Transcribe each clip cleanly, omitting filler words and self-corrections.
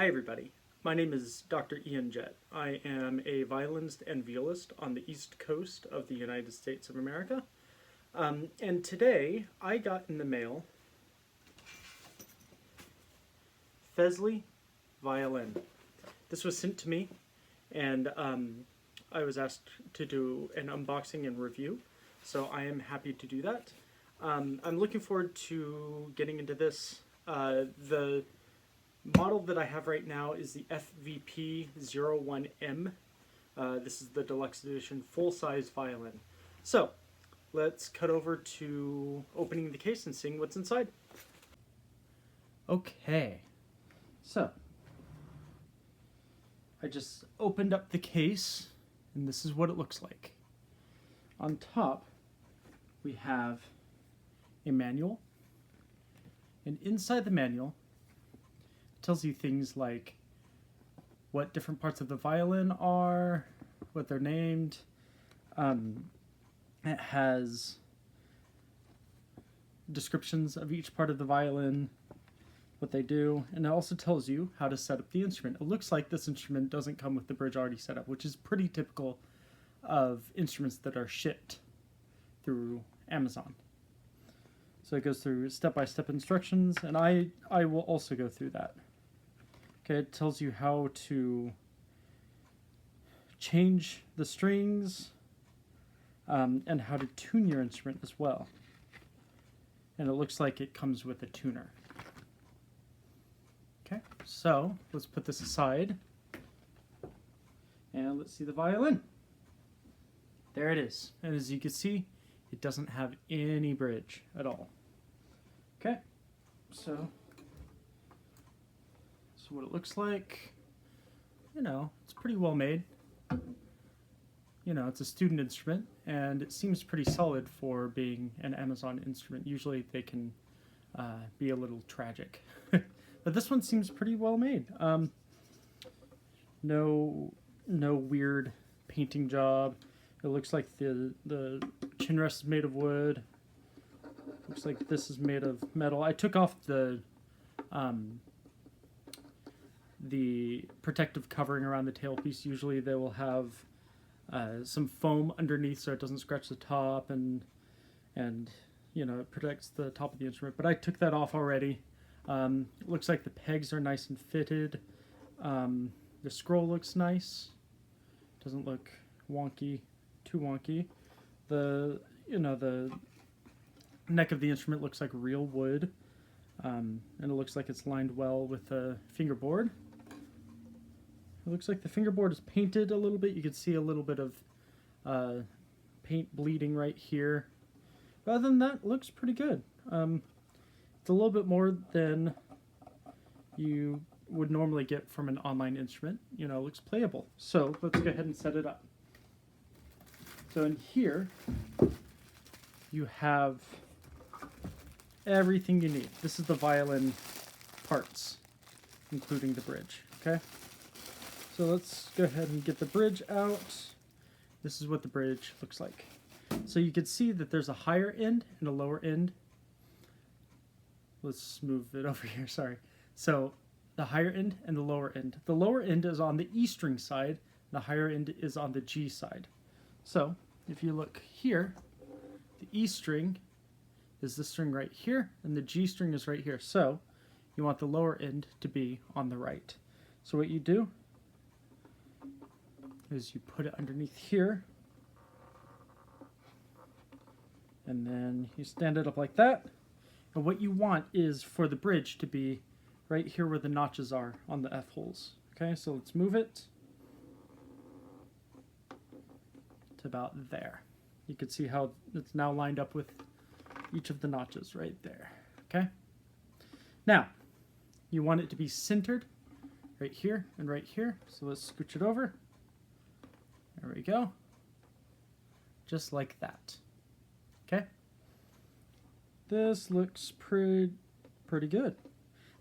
Hi everybody, my name is Dr. Ian Jett. I am a violinist and violist on the East Coast of the United States of America. And today I got in the mail Fesley violin. This was sent to me and I was asked to do an unboxing and review, so I am happy to do that. I'm looking forward to getting into this. The model that I have right now is the FVP-01M. This is the Deluxe Edition full-size violin. So, let's cut over to opening the case and seeing what's inside. Okay, so I just opened up the case, and this is what it looks like. On top, we have a manual, and inside the manual it tells you things like what different parts of the violin are, what they're named. It has descriptions of each part of the violin, what they do, and it also tells you how to set up the instrument. It looks like this instrument doesn't come with the bridge already set up, which is pretty typical of instruments that are shipped through Amazon. So it goes through step-by-step instructions, and I will also go through that. Okay, it tells you how to change the strings and how to tune your instrument as well. And it looks like it comes with a tuner. Okay, so let's put this aside and let's see the violin. There it is. And as you can see, it doesn't have any bridge at all. Okay, so that's what it looks like. You know, it's pretty well made. You know, it's a student instrument, and it seems pretty solid for being an Amazon instrument. Usually they can be a little tragic. But this one seems pretty well made. No weird painting job. It looks like the chin rest is made of wood. Looks like this is made of metal. I took off the protective covering around the tailpiece. Usually they will have some foam underneath so it doesn't scratch the top, and you know, it protects the top of the instrument. But I took that off already. Looks like the pegs are nice and fitted. The scroll looks nice. Doesn't look too wonky. The neck of the instrument looks like real wood, and it looks like it's lined well with the fingerboard. It looks like the fingerboard is painted a little bit. You can see a little bit of paint bleeding right here. But other than that, it looks pretty good. It's a little bit more than you would normally get from an online instrument. You know, it looks playable. So let's go ahead and set it up. So in here, you have everything you need. This is the violin parts, including the bridge, okay? So let's go ahead and get the bridge out. This is what the bridge looks like. So you can see that there's a higher end and a lower end. Let's move it over here, sorry. So the higher end and the lower end. The lower end is on the E string side, the higher end is on the G side. So if you look here, the E string is this string right here, and the G string is right here. So you want the lower end to be on the right. So what you do is you put it underneath here, and then you stand it up like that. And what you want is for the bridge to be right here where the notches are on the F holes. Okay, so let's move it to about there. You can see how it's now lined up with each of the notches right there. Okay, now you want it to be centered right here and right here. So let's scooch it over. There we go. Just like that. Okay. This looks pretty good.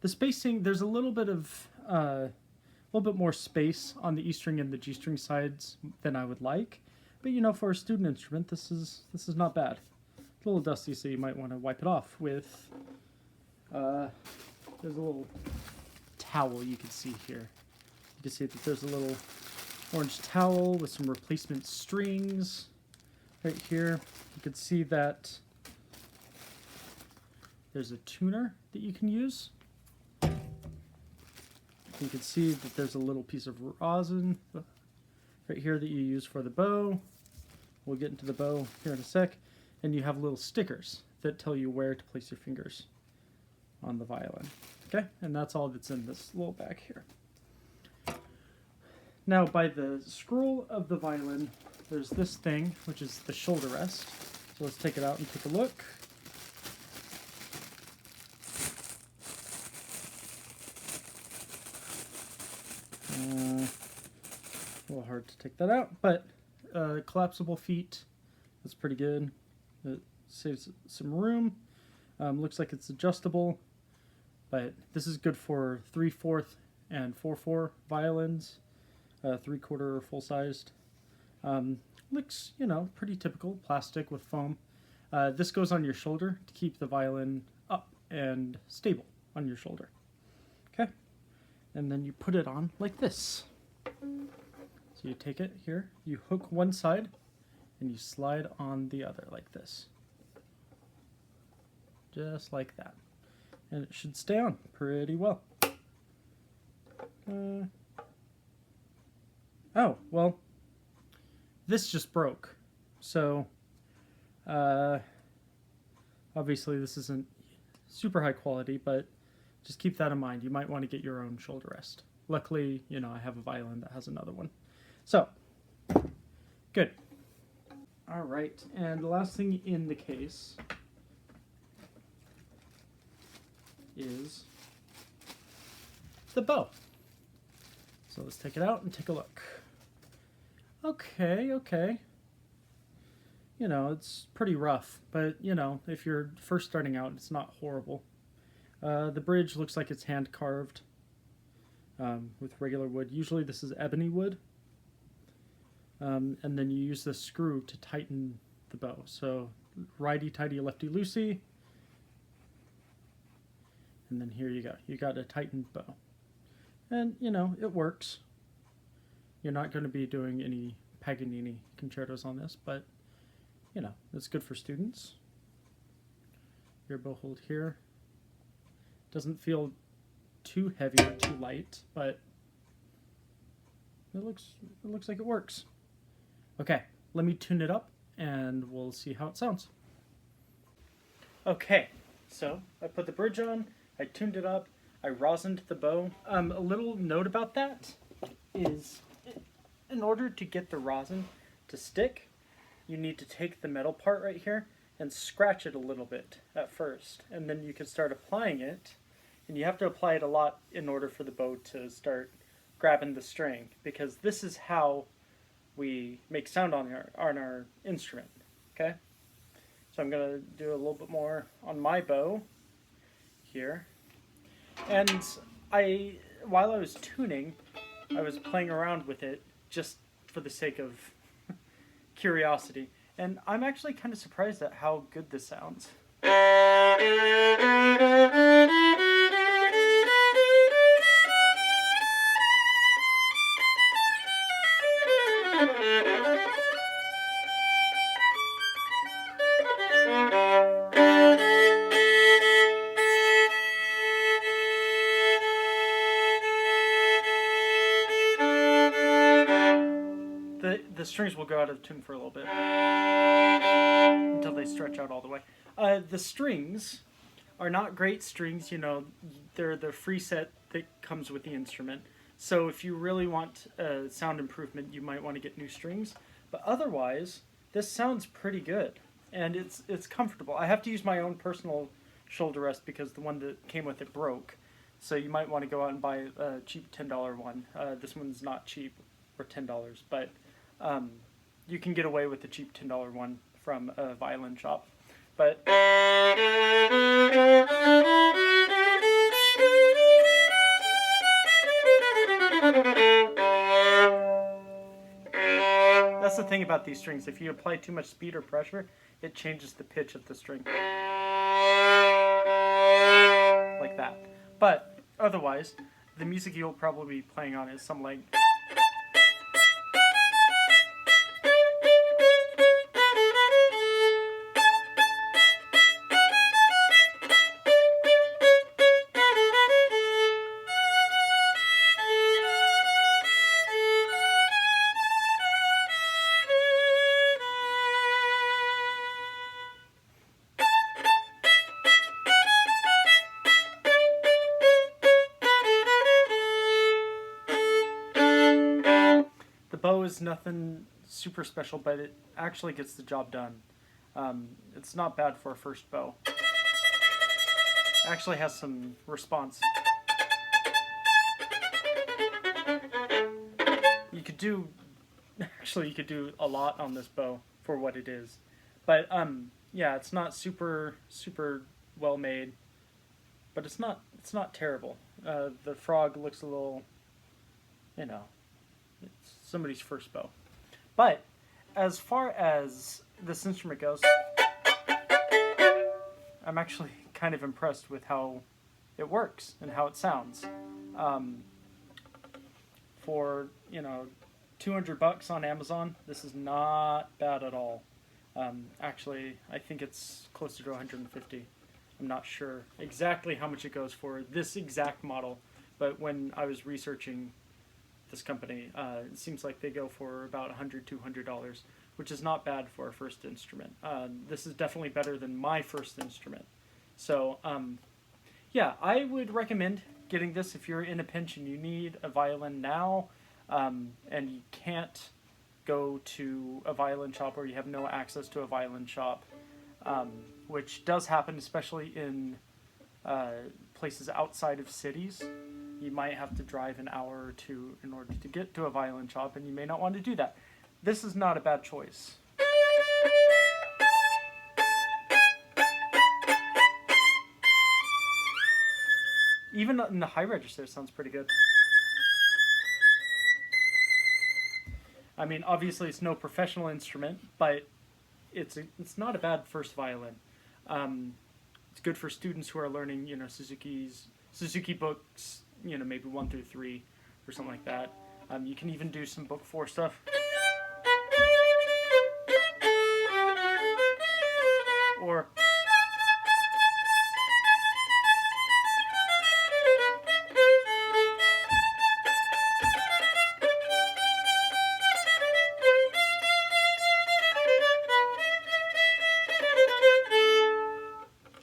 The spacing, there's a little bit more space on the E string and the G string sides than I would like. But you know, for a student instrument, this is not bad. It's a little dusty, so you might want to wipe it off with there's a little towel you can see here. You can see that there's a little orange towel with some replacement strings right here. You can see that there's a tuner that you can use. You can see that there's a little piece of rosin right here that you use for the bow. We'll get into the bow here in a sec. And you have little stickers that tell you where to place your fingers on the violin. Okay, and that's all that's in this little bag here. Now, by the scroll of the violin, there's this thing, which is the shoulder rest. So let's take it out and take a look. A little hard to take that out, but collapsible feet, that's pretty good. It saves some room. Looks like it's adjustable, but this is good for 3/4 and 4/4 violins, 3/4 or full-sized. Looks, you know, pretty typical, plastic with foam. This goes on your shoulder to keep the violin up and stable on your shoulder. Okay, and then you put it on like this. So you take it here, you hook one side, and you slide on the other like this. Just like that. And it should stay on pretty well. Oh, well, this just broke. So, obviously this isn't super high quality, but just keep that in mind. You might want to get your own shoulder rest. Luckily, you know, I have a violin that has another one. So, good. All right, and the last thing in the case is the bow. So let's take it out and take a look. Okay. You know, it's pretty rough, but, you know, if you're first starting out, it's not horrible. The bridge looks like it's hand-carved with regular wood. Usually this is ebony wood. And then you use the screw to tighten the bow. So righty-tighty, lefty-loosey. And then here you go. You got a tightened bow. And, you know, it works. You're not going to be doing any Paganini concertos on this, but, you know, it's good for students. Your bow hold here. Doesn't feel too heavy or too light, but it looks like it works. Okay, let me tune it up and we'll see how it sounds. Okay, so I put the bridge on, I tuned it up, I rosined the bow. A little note about that is, in order to get the rosin to stick, you need to take the metal part right here and scratch it a little bit at first, and then you can start applying it, and you have to apply it a lot in order for the bow to start grabbing the string, because this is how we make sound on our instrument, okay? So I'm going to do a little bit more on my bow here. And while I was tuning, I was playing around with it just for the sake of curiosity. And I'm actually kind of surprised at how good this sounds. The strings will go out of tune for a little bit until they stretch out all the way. The strings are not great strings, you know, they're the free set that comes with the instrument. So if you really want sound improvement, you might want to get new strings. But otherwise, this sounds pretty good, and it's comfortable. I have to use my own personal shoulder rest because the one that came with it broke. So you might want to go out and buy a cheap $10 one. This one's not cheap, or $10, but you can get away with the cheap $10 one from a violin shop. But that's the thing about these strings. If you apply too much speed or pressure, it changes the pitch of the string. Like that. But otherwise, the music you'll probably be playing on is some like... The bow is nothing super special, but it actually gets the job done. It's not bad for a first bow. It actually has some response. You could do a lot on this bow for what it is. But yeah, it's not super well made, but it's not terrible. The frog looks a little, it's somebody's first bow. But as far as this instrument goes, I'm actually kind of impressed with how it works and how it sounds. For, $200 on Amazon, this is not bad at all. Actually, I think it's closer to 150. I'm not sure exactly how much it goes for this exact model, but when I was researching this company, it seems like they go for about $100, $200, which is not bad for a first instrument. This is definitely better than my first instrument. So, yeah, I would recommend getting this if you're in a pinch and you need a violin now, and you can't go to a violin shop or you have no access to a violin shop, which does happen especially in places outside of cities. You might have to drive an hour or two in order to get to a violin shop, and you may not want to do that. This is not a bad choice. Even in the high register, it sounds pretty good. I mean, obviously it's no professional instrument, but it's not a bad first violin. It's good for students who are learning, Suzuki books, maybe 1 through 3 or something like that. You can even do some book 4 stuff. Or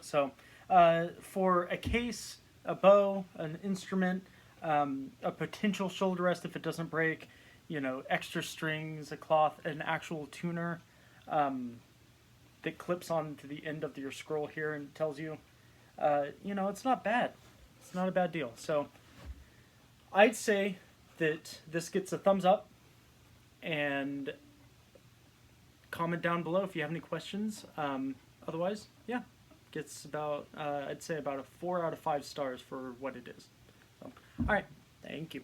so, for a case, a bow, an instrument, a potential shoulder rest if it doesn't break, extra strings, a cloth, an actual tuner that clips onto the end of your scroll here and tells you, it's not bad. It's not a bad deal. So I'd say that this gets a thumbs up, and comment down below if you have any questions. Otherwise, yeah. Gets about, I'd say about a 4 out of 5 stars for what it is. So, all right, thank you.